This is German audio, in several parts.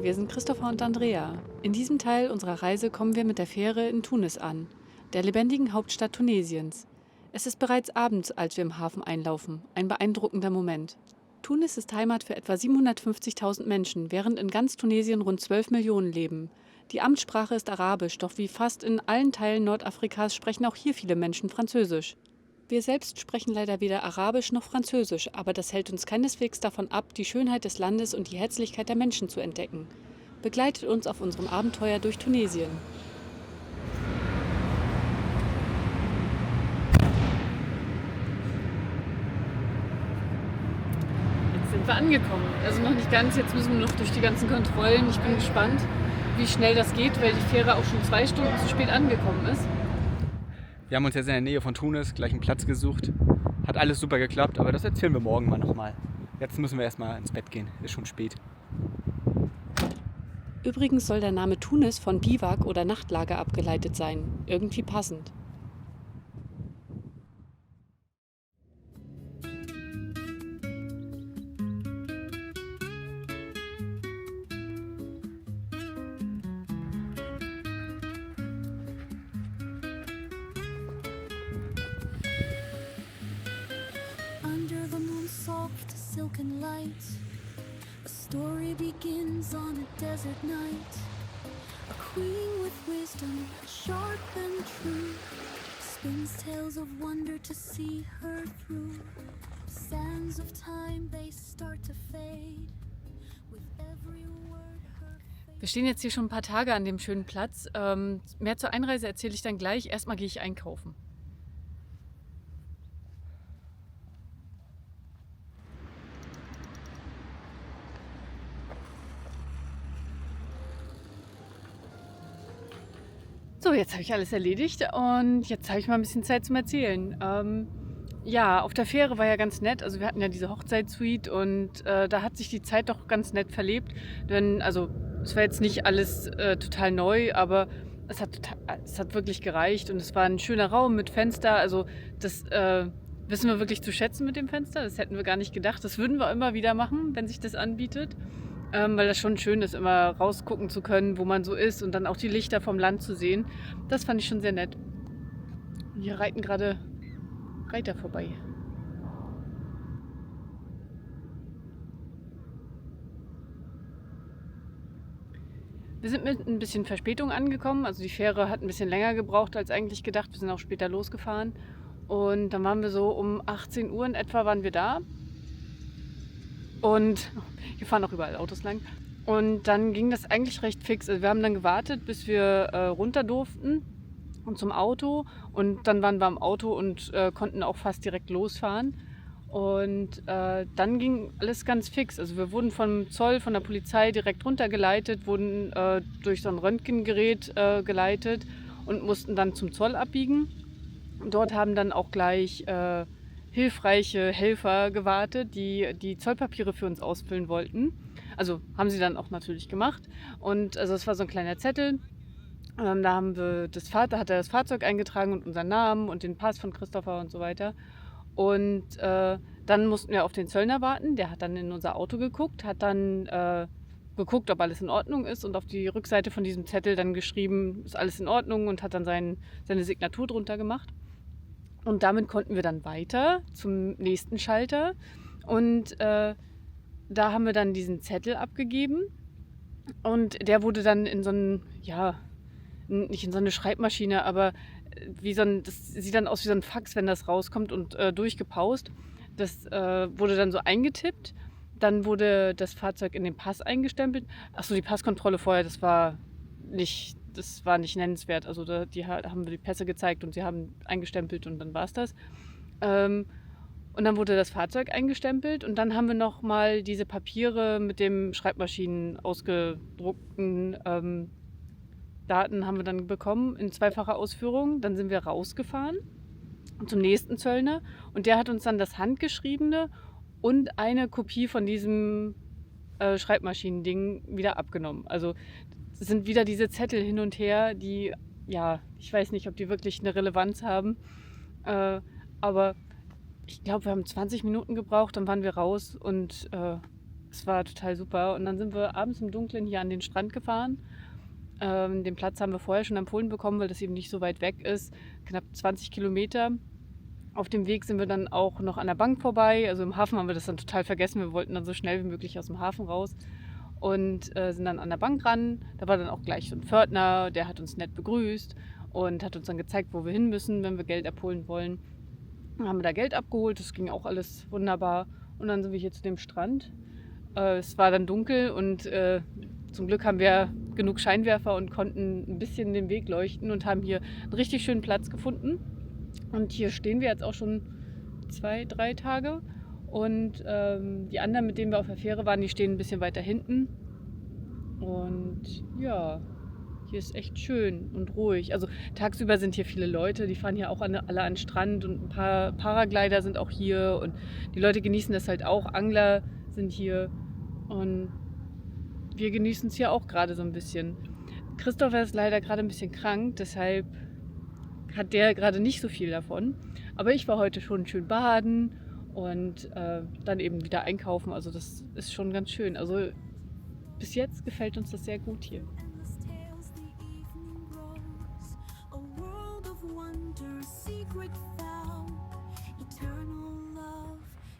wir sind Christopher und Andrea. In diesem Teil unserer Reise kommen wir mit der Fähre in Tunis an, der lebendigen Hauptstadt Tunesiens. Es ist bereits abends, als wir im Hafen einlaufen. Ein beeindruckender Moment. Tunis ist Heimat für etwa 750.000 Menschen, während in ganz Tunesien rund 12 Millionen leben. Die Amtssprache ist Arabisch, doch wie fast in allen Teilen Nordafrikas sprechen auch hier viele Menschen Französisch. Wir selbst sprechen leider weder Arabisch noch Französisch, aber das hält uns keineswegs davon ab, die Schönheit des Landes und die Herzlichkeit der Menschen zu entdecken. Begleitet uns auf unserem Abenteuer durch Tunesien. Jetzt sind wir angekommen. Also noch nicht ganz, jetzt müssen wir noch durch die ganzen Kontrollen. Ich bin gespannt, wie schnell das geht, weil die Fähre auch schon 2 Stunden zu spät angekommen ist. Wir haben uns jetzt in der Nähe von Tunis gleich einen Platz gesucht. Hat alles super geklappt, aber das erzählen wir morgen mal nochmal. Jetzt müssen wir erstmal ins Bett gehen, ist schon spät. Übrigens soll der Name Tunis von Biwak oder Nachtlager abgeleitet sein. Irgendwie passend. Under the moon's soft silken light, a story begins on a desert night. A queen with wisdom, sharp and true, spins tales of wonder to see her through. Sands of time, they start to fade. With every word her face. Wir stehen jetzt hier schon ein paar Tage an dem schönen Platz. Mehr zur Einreise erzähle ich dann gleich. Erstmal gehe ich einkaufen. So, jetzt habe ich alles erledigt und jetzt habe ich mal ein bisschen Zeit zum Erzählen. Ja, auf der Fähre war ja ganz nett. Also wir hatten ja diese Hochzeitssuite und da hat sich die Zeit doch ganz nett verlebt. Denn also es war jetzt nicht alles total neu, aber es hat wirklich gereicht und es war ein schöner Raum mit Fenster. Also das wissen wir wirklich zu schätzen mit dem Fenster. Das hätten wir gar nicht gedacht. Das würden wir immer wieder machen, wenn sich das anbietet. Weil das schon schön ist, immer rausgucken zu können, wo man so ist und dann auch die Lichter vom Land zu sehen. Das fand ich schon sehr nett. Und hier reiten gerade Reiter vorbei. Wir sind mit ein bisschen Verspätung angekommen. Also die Fähre hat ein bisschen länger gebraucht als eigentlich gedacht. Wir sind auch später losgefahren. Und dann waren wir so um 18 Uhr in etwa waren wir da. Und hier fahren auch überall Autos lang. Und dann ging das eigentlich recht fix. Also wir haben dann gewartet, bis wir runter durften und zum Auto. Und dann waren wir am Auto und konnten auch fast direkt losfahren. Und dann ging alles ganz fix. Also wir wurden vom Zoll, von der Polizei direkt runtergeleitet, wurden durch so ein Röntgengerät geleitet und mussten dann zum Zoll abbiegen. Dort haben dann auch gleich hilfreiche Helfer gewartet, die die Zollpapiere für uns ausfüllen wollten. Also haben sie dann auch natürlich gemacht. Und also es war so ein kleiner Zettel. Da haben wir hat er das Fahrzeug eingetragen und unseren Namen und den Pass von Christopher und so weiter. Und dann mussten wir auf den Zöllner warten. Der hat dann in unser Auto geguckt, hat dann geguckt, ob alles in Ordnung ist und auf die Rückseite von diesem Zettel dann geschrieben, ist alles in Ordnung und hat dann seine Signatur drunter gemacht. Und damit konnten wir dann weiter zum nächsten Schalter und da haben wir dann diesen Zettel abgegeben und der wurde dann in so einen, ja, nicht in so eine Schreibmaschine, aber das sieht dann aus wie so ein Fax, wenn das rauskommt und durchgepaust. Das wurde dann so eingetippt, dann wurde das Fahrzeug in den Pass eingestempelt. Achso, die Passkontrolle vorher, das war nicht nennenswert. Also die haben wir die Pässe gezeigt und sie haben eingestempelt und dann war es das. Und dann wurde das Fahrzeug eingestempelt und dann haben wir nochmal diese Papiere mit dem Schreibmaschinen ausgedruckten Daten haben wir dann bekommen in zweifacher Ausführung. Dann sind wir rausgefahren zum nächsten Zöllner und der hat uns dann das Handgeschriebene und eine Kopie von diesem Schreibmaschinending wieder abgenommen. Also es sind wieder diese Zettel hin und her, die, ja, ich weiß nicht, ob die wirklich eine Relevanz haben, aber ich glaube, wir haben 20 Minuten gebraucht, dann waren wir raus und Es war total super. Und dann sind wir abends im Dunkeln hier an den Strand gefahren. Den Platz haben wir vorher schon empfohlen bekommen, weil das eben nicht so weit weg ist. Knapp 20 Kilometer. Auf dem Weg sind wir dann auch noch an der Bank vorbei. Also im Hafen haben wir das dann total vergessen. Wir wollten dann so schnell wie möglich aus dem Hafen raus und sind dann an der Bank ran. Da war dann auch gleich so ein Pförtner, der hat uns nett begrüßt und hat uns dann gezeigt, wo wir hin müssen, wenn wir Geld abholen wollen. Dann haben wir da Geld abgeholt, das ging auch alles wunderbar. Und dann sind wir hier zu dem Strand. Es war dann dunkel und zum Glück haben wir genug Scheinwerfer und konnten ein bisschen den Weg leuchten und haben hier einen richtig schönen Platz gefunden. Und hier stehen wir jetzt auch schon 2-3 Tage. Und die anderen, mit denen wir auf der Fähre waren, die stehen ein bisschen weiter hinten. Und ja, hier ist echt schön und ruhig. Also tagsüber sind hier viele Leute, die fahren hier auch alle an den Strand und ein paar Paraglider sind auch hier. Und die Leute genießen das halt auch. Angler sind hier und wir genießen es hier auch gerade so ein bisschen. Christopher ist leider gerade ein bisschen krank, deshalb hat der gerade nicht so viel davon. Aber ich war heute schon schön baden und dann eben wieder einkaufen. Also das ist schon ganz schön. Also bis jetzt gefällt uns das sehr gut hier. Endless tales, the evening grows. A world of wonder, secret found. Eternal love,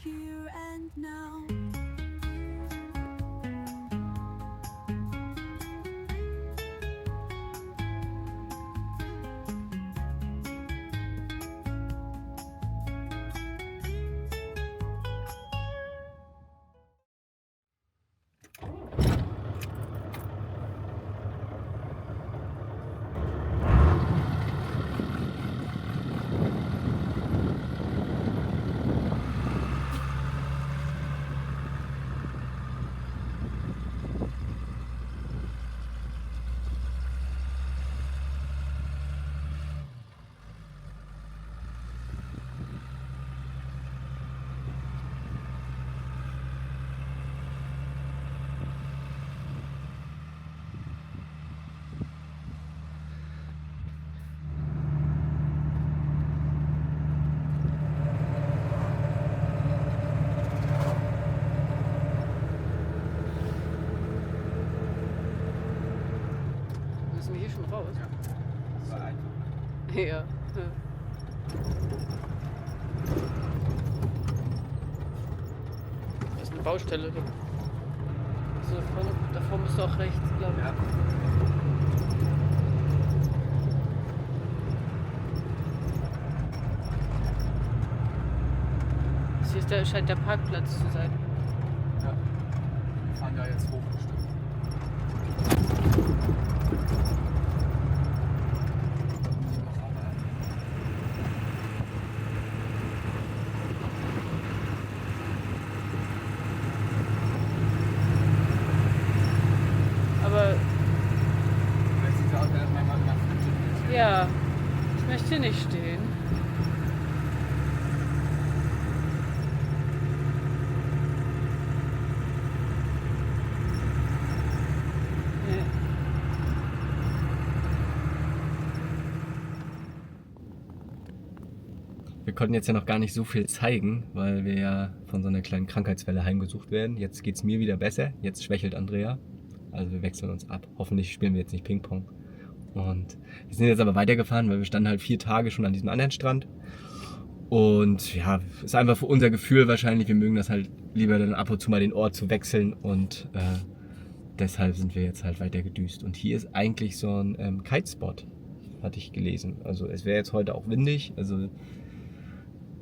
here and now. Müssen wir hier schon raus? Das war einfach. Ja. Das ist eine Baustelle. So, davor musst du auch rechts, glaube ich. Ja. Scheint der Parkplatz zu sein. Ja. Wir fahren da jetzt hoch bestimmt. Aber Vielleicht sieht es aus, als wenn man mal flüchtet. ja, ich möchte hier nicht stehen. Nee. Wir konnten jetzt ja noch gar nicht so viel zeigen, weil wir ja von so einer kleinen Krankheitswelle heimgesucht werden. Jetzt geht es mir wieder besser, jetzt schwächelt Andrea. Also wir wechseln uns ab. Hoffentlich spielen wir jetzt nicht Ping-Pong. Und wir sind jetzt aber weitergefahren, weil wir standen halt 4 Tage schon an diesem anderen Strand. Und ja, ist einfach für unser Gefühl wahrscheinlich, wir mögen das halt lieber dann ab und zu mal den Ort zu wechseln. Und deshalb sind wir jetzt halt weiter gedüst. Und hier ist eigentlich so ein Kitespot, hatte ich gelesen. Also es wäre jetzt heute auch windig, also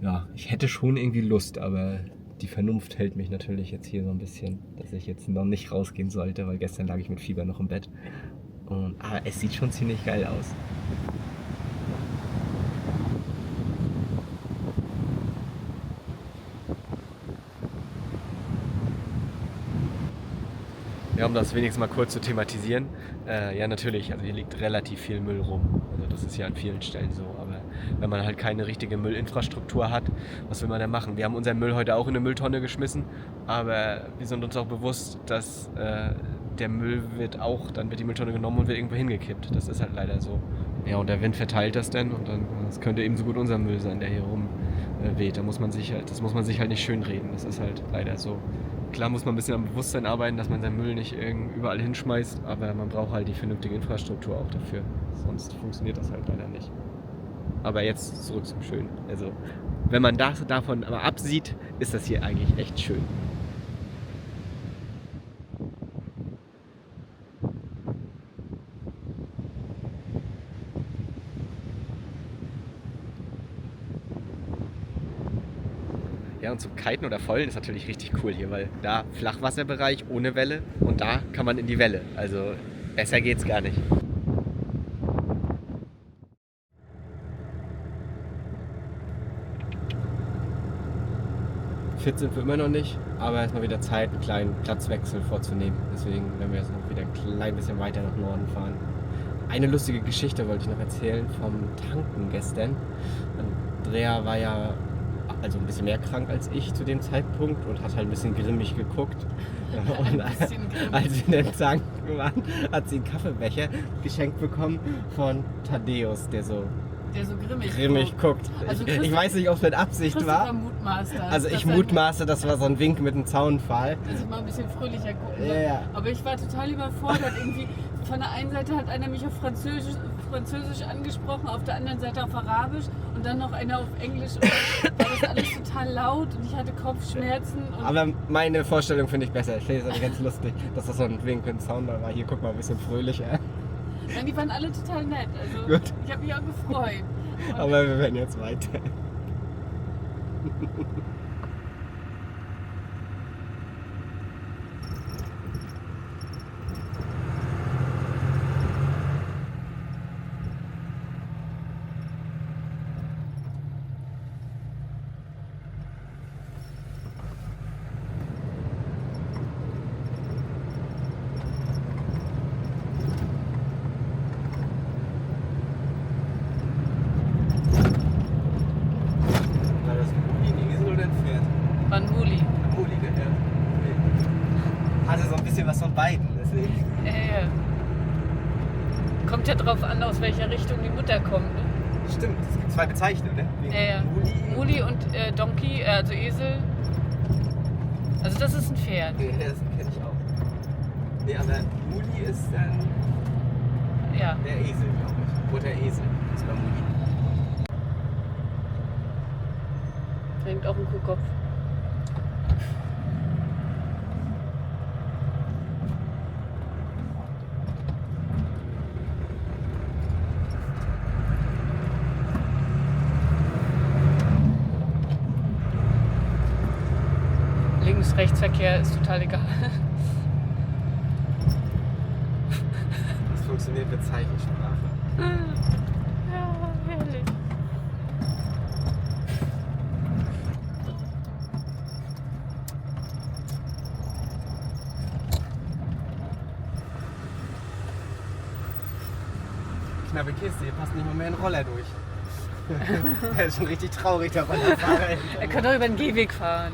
ja, ich hätte schon irgendwie Lust, aber die Vernunft hält mich natürlich jetzt hier so ein bisschen, dass ich jetzt noch nicht rausgehen sollte, weil gestern lag ich mit Fieber noch im Bett. Aber es sieht schon ziemlich geil aus. Ja, um das wenigstens mal kurz zu thematisieren. Ja, natürlich, also hier liegt relativ viel Müll rum. Also das ist ja an vielen Stellen so. Aber wenn man halt keine richtige Müllinfrastruktur hat, was will man da machen? Wir haben unseren Müll heute auch in eine Mülltonne geschmissen, aber wir sind uns auch bewusst, dass der Müll dann wird die Mülltonne genommen und wird irgendwo hingekippt. Das ist halt leider so. Ja, und der Wind verteilt das dann und dann das könnte eben so gut unser Müll sein, der hier rum weht. Das muss man sich halt nicht schönreden. Das ist halt leider so. klar muss man ein bisschen am Bewusstsein arbeiten, dass man seinen Müll nicht überall hinschmeißt, aber man braucht halt die vernünftige Infrastruktur auch dafür. Sonst funktioniert das halt leider nicht. Aber jetzt zurück zum Schönen. Also, wenn man das davon aber absieht, ist das hier eigentlich echt schön. Ja, und zum Kiten oder Vollen ist natürlich richtig cool hier, weil da Flachwasserbereich ohne Welle und da kann man in die Welle. Also besser geht's gar nicht. Fit sind wir immer noch nicht, aber es ist mal wieder Zeit, einen kleinen Platzwechsel vorzunehmen. Deswegen werden wir jetzt noch wieder ein klein bisschen weiter nach Norden fahren. Eine lustige Geschichte wollte ich noch erzählen vom Tanken gestern. Andrea war ja also ein bisschen mehr krank als ich zu dem Zeitpunkt und hat halt ein bisschen grimmig geguckt. Und als sie in den Tanken waren, hat sie einen Kaffeebecher geschenkt bekommen von Thaddeus, der so grimmig guckt. Also ich weiß nicht, ob es mit Absicht war. Also ich mutmaße, das war so ein Wink mit einem Zaunpfahl. Dass ich mal ein bisschen fröhlicher gucken. Ja. Aber ich war total überfordert. Irgendwie von der einen Seite hat einer mich auf Französisch angesprochen, auf der anderen Seite auf Arabisch und dann noch einer auf Englisch. Und war das alles total laut und ich hatte Kopfschmerzen. Und Aber meine Vorstellung finde ich besser. Ich finde es ganz lustig, dass das so ein Wink mit einem Zaunpfahl war. Hier, guck mal, ein bisschen fröhlicher. nein, die waren alle total nett. Also Gut. ich habe mich auch gefreut. Und Aber wir werden jetzt weiter. War das ein Esel oder ein Pferd? war ein Muli. Ein Muli, ne? Ja. Hatte so ein bisschen was von beiden, deswegen. Kommt ja drauf an, aus welcher Richtung die Mutter kommt. Ne? Stimmt, es gibt zwei Bezeichnungen, ne? Wegen Muli und Donkey, also Esel. Also das ist ein Pferd. Nee, das kenne ich auch. Nee, aber Muli ist dann Ja. der Esel, glaube ich. Oder Esel. Das war Muli. Hängt auch ein Kuhkopf. Links-Rechtsverkehr ist total egal. Das funktioniert mit Zeichensprache. Ja, herrlich. Knappe Kiste, hier passt nicht mal mehr ein Roller durch. Der ist schon richtig traurig, der Rollerfahrer. Er könnte auch über den Gehweg fahren.